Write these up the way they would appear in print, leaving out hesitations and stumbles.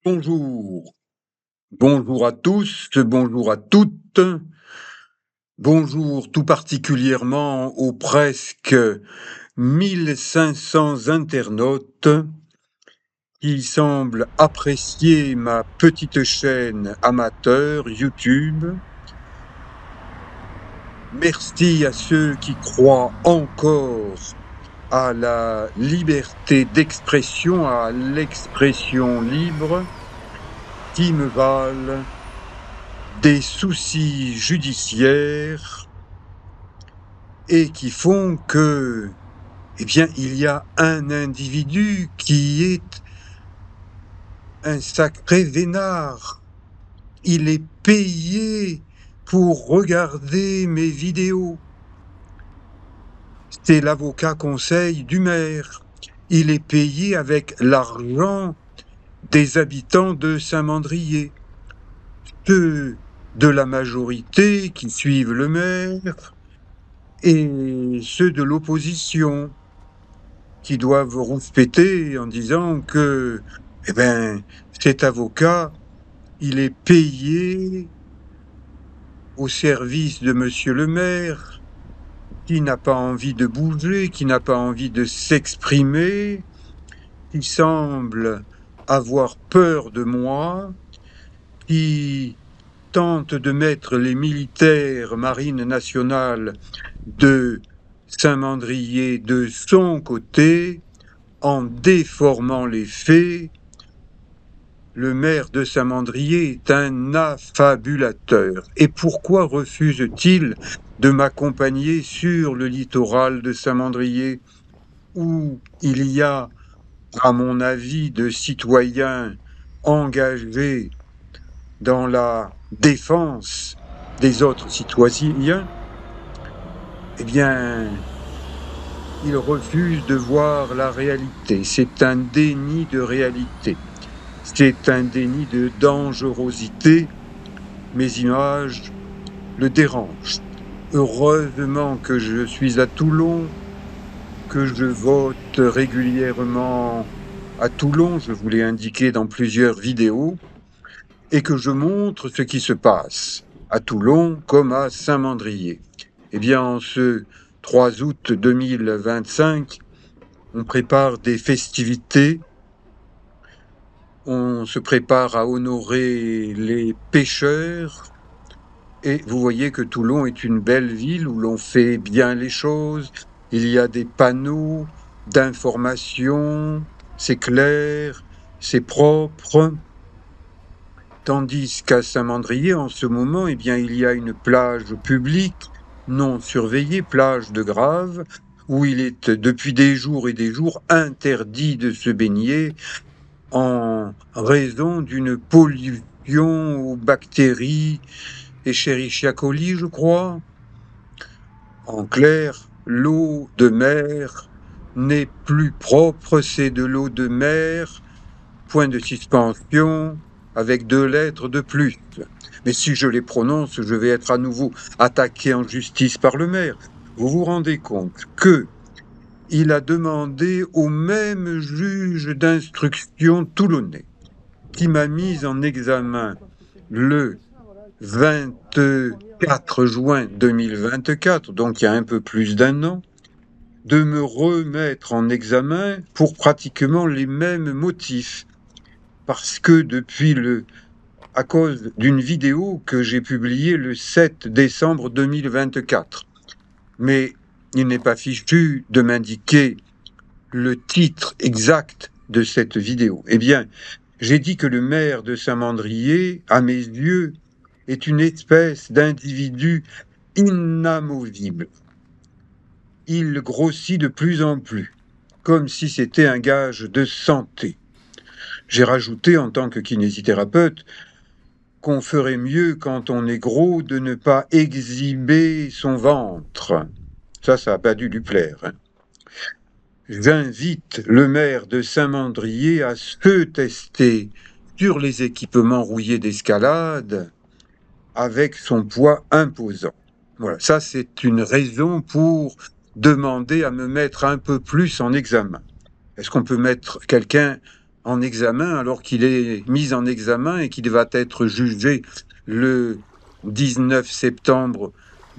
Bonjour, bonjour à tous, bonjour à toutes, bonjour tout particulièrement aux presque 1500 internautes qui semblent apprécier ma petite chaîne amateur YouTube. Merci à ceux qui croient encore à la liberté d'expression, à l'expression libre, qui me valent des soucis judiciaires et qui font que, il y a un individu qui est un sacré vénard. Il est payé pour regarder mes vidéos. C'est l'avocat conseil du maire. Il est payé avec l'argent des habitants de Saint-Mandrier. Ceux de la majorité qui suivent le maire et ceux de l'opposition qui doivent rouspéter en disant que, cet avocat, il est payé au service de monsieur le maire, qui n'a pas envie de bouger, qui n'a pas envie de s'exprimer, qui semble avoir peur de moi, qui tente de mettre les militaires marine nationale de Saint-Mandrier de son côté, en déformant les faits. Le maire de Saint-Mandrier est un affabulateur. Et pourquoi refuse-t-il de m'accompagner sur le littoral de Saint-Mandrier, où il y a, à mon avis, de citoyens engagés dans la défense des autres citoyens? Il refuse de voir la réalité. C'est un déni de réalité. C'est un déni de dangerosité. Mes images le dérangent. Heureusement que je suis à Toulon, que je vote régulièrement à Toulon, je vous l'ai indiqué dans plusieurs vidéos, et que je montre ce qui se passe à Toulon comme à Saint-Mandrier. En ce 3 août 2025, on prépare des festivités. On se prépare à honorer les pêcheurs et vous voyez que Toulon est une belle ville où l'on fait bien les choses. Il y a des panneaux d'information, c'est clair, c'est propre. Tandis qu'à Saint-Mandrier, en ce moment, il y a une plage publique non surveillée, plage de Grave, où il est depuis des jours et des jours interdit de se baigner en raison d'une pollution aux bactéries Escherichia coli, je crois. En clair, l'eau de mer n'est plus propre, c'est de l'eau de mer, point de suspension, avec 2 lettres de plus. Mais si je les prononce, je vais être à nouveau attaqué en justice par le maire. Vous vous rendez compte que il a demandé au même juge d'instruction toulonnais, qui m'a mis en examen le 24 juin 2024, donc il y a un peu plus d'1 an, de me remettre en examen pour pratiquement les mêmes motifs. Parce que à cause d'une vidéo que j'ai publiée le 7 décembre 2024. Mais il n'est pas fichu de m'indiquer le titre exact de cette vidéo. J'ai dit que le maire de Saint-Mandrier, à mes yeux, est une espèce d'individu inamovible. Il grossit de plus en plus, comme si c'était un gage de santé. J'ai rajouté, en tant que kinésithérapeute, qu'on ferait mieux, quand on est gros, de ne pas exhiber son ventre. Ça n'a pas dû lui plaire. J'invite le maire de Saint-Mandrier à se tester sur les équipements rouillés d'escalade avec son poids imposant. Voilà, ça c'est une raison pour demander à me mettre un peu plus en examen. Est-ce qu'on peut mettre quelqu'un en examen alors qu'il est mis en examen et qu'il va être jugé le 19 septembre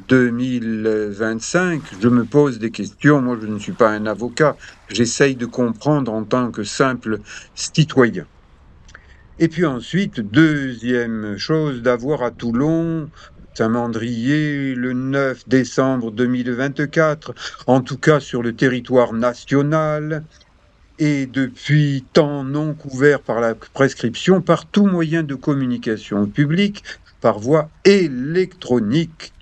2025, je me pose des questions. Moi, je ne suis pas un avocat. J'essaye de comprendre en tant que simple citoyen. Et puis ensuite, deuxième chose, d'avoir à Toulon, Saint-Mandrier, le 9 décembre 2024, en tout cas sur le territoire national, et depuis temps non couvert par la prescription, par tout moyen de communication publique, par voie électronique,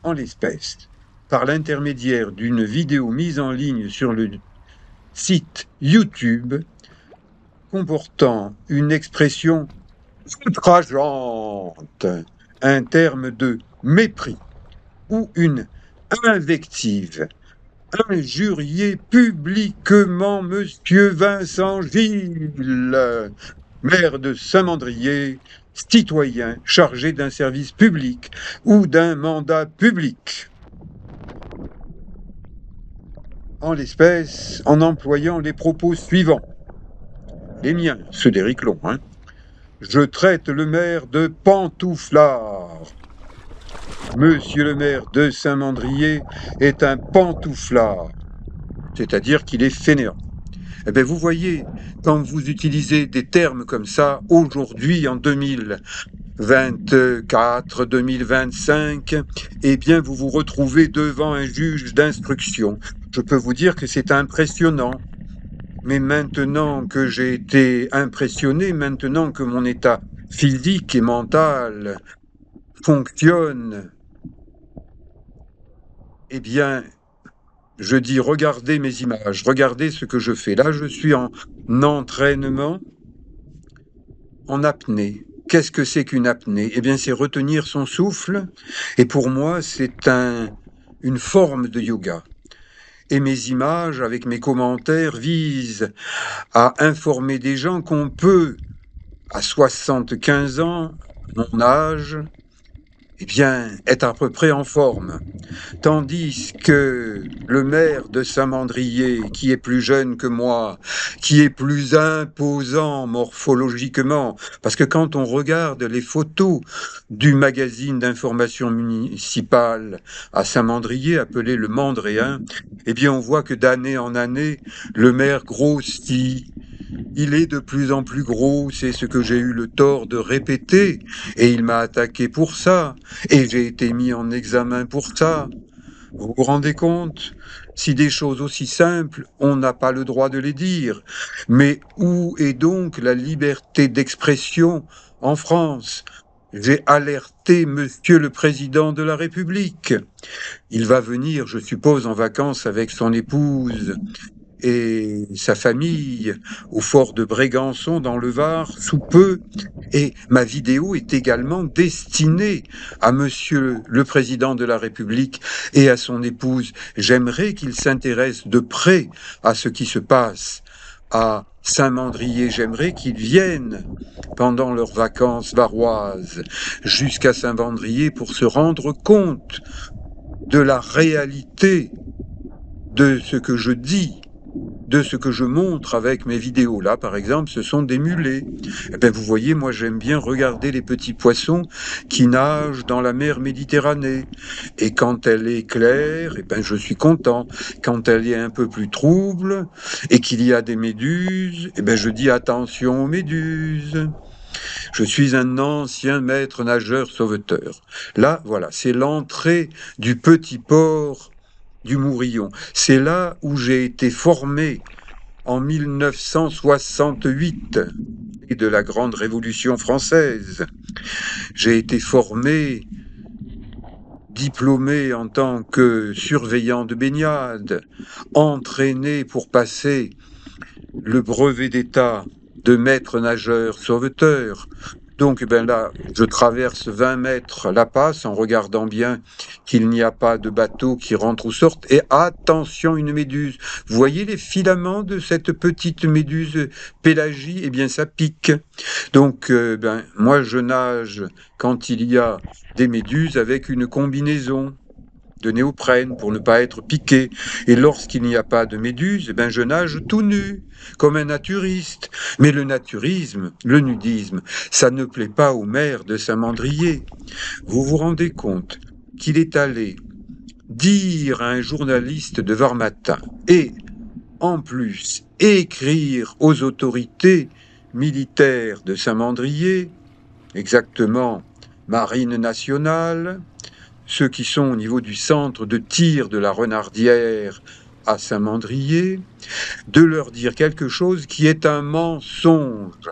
en l'espèce, par l'intermédiaire d'une vidéo mise en ligne sur le site YouTube comportant une expression outrageante, un terme de mépris ou une invective. Injurier publiquement Monsieur Vincent Gilles, maire de Saint-Mandrier, citoyen chargé d'un service public ou d'un mandat public. En l'espèce, en employant les propos suivants. Les miens, ceux d'Éric Long, hein. Je traite le maire de pantouflard. Monsieur le maire de Saint-Mandrier est un pantouflard, c'est-à-dire qu'il est fainéant. Eh bien, vous voyez, quand vous utilisez des termes comme ça, aujourd'hui, en 2024, 2025, eh bien, vous vous retrouvez devant un juge d'instruction. Je peux vous dire que c'est impressionnant. Mais maintenant que j'ai été impressionné, maintenant que mon état physique et mental fonctionne, eh bien, je dis regardez mes images, regardez ce que je fais. Là, je suis en entraînement, en apnée. Qu'est-ce que c'est qu'une apnée? Eh bien, c'est retenir son souffle. Et pour moi, c'est une forme de yoga. Et mes images, avec mes commentaires, visent à informer des gens qu'on peut, à 75 ans, mon âge, eh bien, être à peu près en forme. Tandis que le maire de Saint-Mandrier, qui est plus jeune que moi, qui est plus imposant morphologiquement, parce que quand on regarde les photos du magazine d'information municipale à Saint-Mandrier, appelé le Mandréen, eh bien, on voit que d'année en année, le maire grossit. Il est de plus en plus gros, c'est ce que j'ai eu le tort de répéter, et il m'a attaqué pour ça, et j'ai été mis en examen pour ça. Vous vous rendez compte? Si des choses aussi simples, on n'a pas le droit de les dire. Mais où est donc la liberté d'expression en France? J'ai alerté Monsieur le Président de la République. Il va venir, je suppose, en vacances avec son épouse et sa famille au fort de Brégançon dans le Var sous peu, et ma vidéo est également destinée à Monsieur le Président de la République et à son épouse. J'aimerais qu'ils s'intéressent de près à ce qui se passe à Saint-Mandrier. J'aimerais qu'ils viennent pendant leurs vacances varoises jusqu'à Saint-Mandrier pour se rendre compte de la réalité de ce que je dis, de ce que je montre avec mes vidéos. Là, par exemple, ce sont des mulets. Eh bien, vous voyez, moi, j'aime bien regarder les petits poissons qui nagent dans la mer Méditerranée. Et quand elle est claire, eh bien, je suis content. Quand elle est un peu plus trouble et qu'il y a des méduses, eh bien, je dis attention aux méduses. Je suis un ancien maître nageur sauveteur. Là, voilà, c'est l'entrée du petit port du Mourillon. C'est là où j'ai été formé en 1968 et de la grande Révolution française. J'ai été formé, diplômé en tant que surveillant de baignade, entraîné pour passer le brevet d'État de maître nageur sauveteur. Donc, ben là, je traverse 20 mètres la passe en regardant bien qu'il n'y a pas de bateau qui rentre ou sorte. Et attention, une méduse. Vous voyez les filaments de cette petite méduse pélagie? Eh bien, ça pique. Donc, moi, je nage quand il y a des méduses avec une combinaison. de néoprène pour ne pas être piqué. Et lorsqu'il n'y a pas de méduse, eh ben je nage tout nu, comme un naturiste. Mais le naturisme, le nudisme, ça ne plaît pas au maire de Saint-Mandrier. Vous vous rendez compte qu'il est allé dire à un journaliste de Var Matin et, en plus, écrire aux autorités militaires de Saint-Mandrier, exactement Marine nationale, ceux qui sont au niveau du centre de tir de la Renardière à Saint-Mandrier, de leur dire quelque chose qui est un mensonge,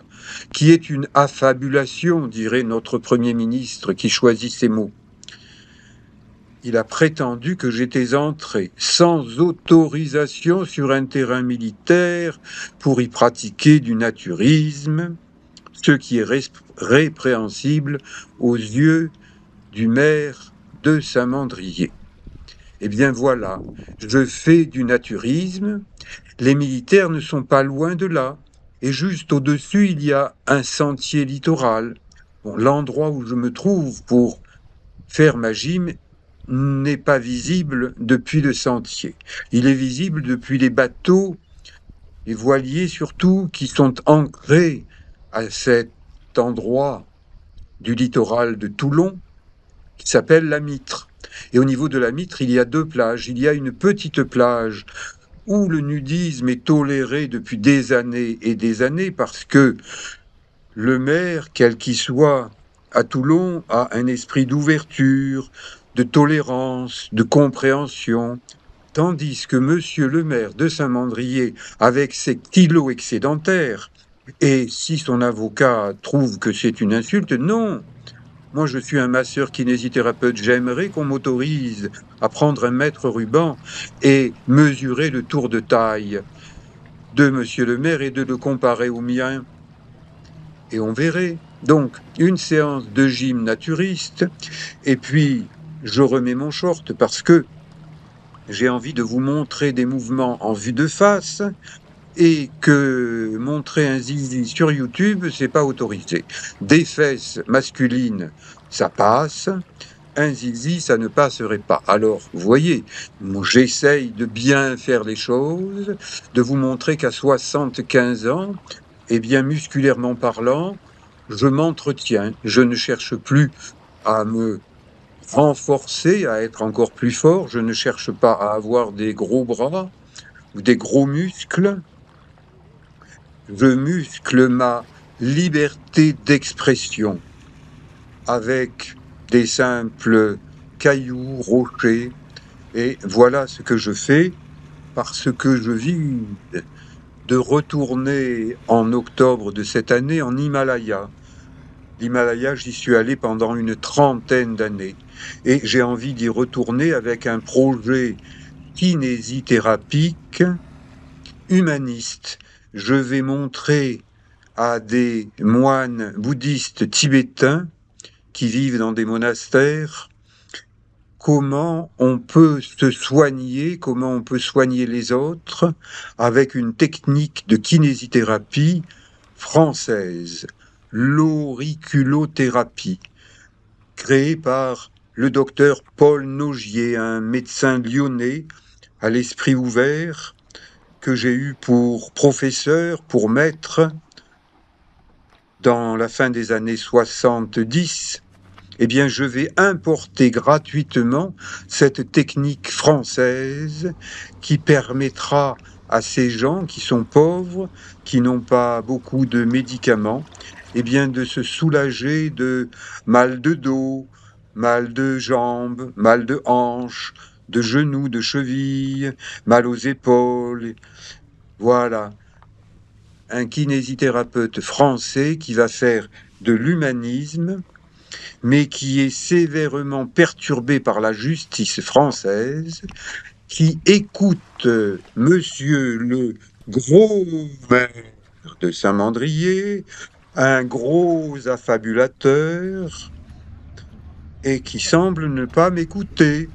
qui est une affabulation, dirait notre Premier ministre qui choisit ses mots. Il a prétendu que j'étais entré sans autorisation sur un terrain militaire pour y pratiquer du naturisme, ce qui est répréhensible aux yeux du maire de Saint-Mandrier. Eh bien voilà, je fais du naturisme, les militaires ne sont pas loin de là, et juste au-dessus il y a un sentier littoral. Bon, l'endroit où je me trouve pour faire ma gym n'est pas visible depuis le sentier. Il est visible depuis les bateaux, les voiliers surtout, qui sont ancrés à cet endroit du littoral de Toulon, qui s'appelle la Mitre. Et au niveau de la Mitre, il y a deux plages. Il y a une petite plage où le nudisme est toléré depuis des années et des années parce que le maire, quel qu'il soit, à Toulon, a un esprit d'ouverture, de tolérance, de compréhension, tandis que monsieur le maire de Saint-Mandrier, avec ses kilos excédentaires, et si son avocat trouve que c'est une insulte, non. Moi, je suis un masseur kinésithérapeute. J'aimerais qu'on m'autorise à prendre un mètre ruban et mesurer le tour de taille de monsieur le maire et de le comparer au mien. Et on verrait. Donc, une séance de gym naturiste, et puis je remets mon short parce que j'ai envie de vous montrer des mouvements en vue de face, et que montrer un zizi sur YouTube, c'est pas autorisé. Des fesses masculines, ça passe. Un zizi, ça ne passerait pas. Alors, vous voyez, j'essaye de bien faire les choses, de vous montrer qu'à 75 ans, eh bien, musculairement parlant, je m'entretiens. Je ne cherche plus à me renforcer, à être encore plus fort. Je ne cherche pas à avoir des gros bras ou des gros muscles. Je muscle ma liberté d'expression avec des simples cailloux, rochers, et voilà ce que je fais parce que je viens de retourner en octobre de cette année en Himalaya. L'Himalaya, j'y suis allé pendant une 30aine d'années et j'ai envie d'y retourner avec un projet kinésithérapique humaniste. Je vais montrer à des moines bouddhistes tibétains qui vivent dans des monastères comment on peut se soigner, comment on peut soigner les autres avec une technique de kinésithérapie française, l'auriculothérapie, créée par le docteur Paul Nogier, un médecin lyonnais à l'esprit ouvert, que j'ai eu pour professeur, pour maître, dans la fin des années 70, eh bien, je vais importer gratuitement cette technique française qui permettra à ces gens qui sont pauvres, qui n'ont pas beaucoup de médicaments, eh bien, de se soulager de mal de dos, mal de jambes, mal de hanches, de genoux, de chevilles, mal aux épaules. Voilà, un kinésithérapeute français qui va faire de l'humanisme, mais qui est sévèrement perturbé par la justice française, qui écoute monsieur le gros maire de Saint-Mandrier, un gros affabulateur, et qui semble ne pas m'écouter.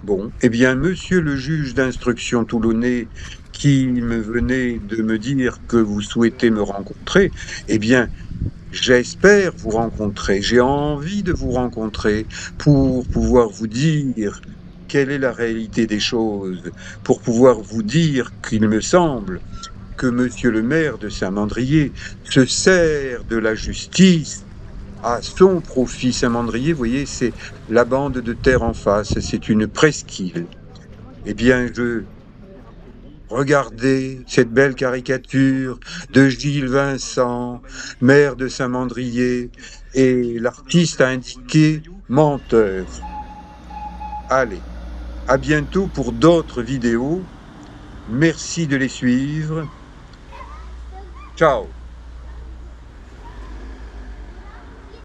Bon, eh bien, monsieur le juge d'instruction toulonnais, qui me venait de me dire que vous souhaitez me rencontrer, eh bien, j'espère vous rencontrer, j'ai envie de vous rencontrer pour pouvoir vous dire quelle est la réalité des choses pour pouvoir vous dire qu'il me semble que monsieur le maire de Saint-Mandrier se sert de la justice à son profit. Saint-Mandrier, vous voyez, c'est la bande de terre en face, c'est une presqu'île. Eh bien, regardez cette belle caricature de Gilles Vincent, maire de Saint-Mandrier, et l'artiste a indiqué menteur. Allez, à bientôt pour d'autres vidéos. Merci de les suivre. Ciao.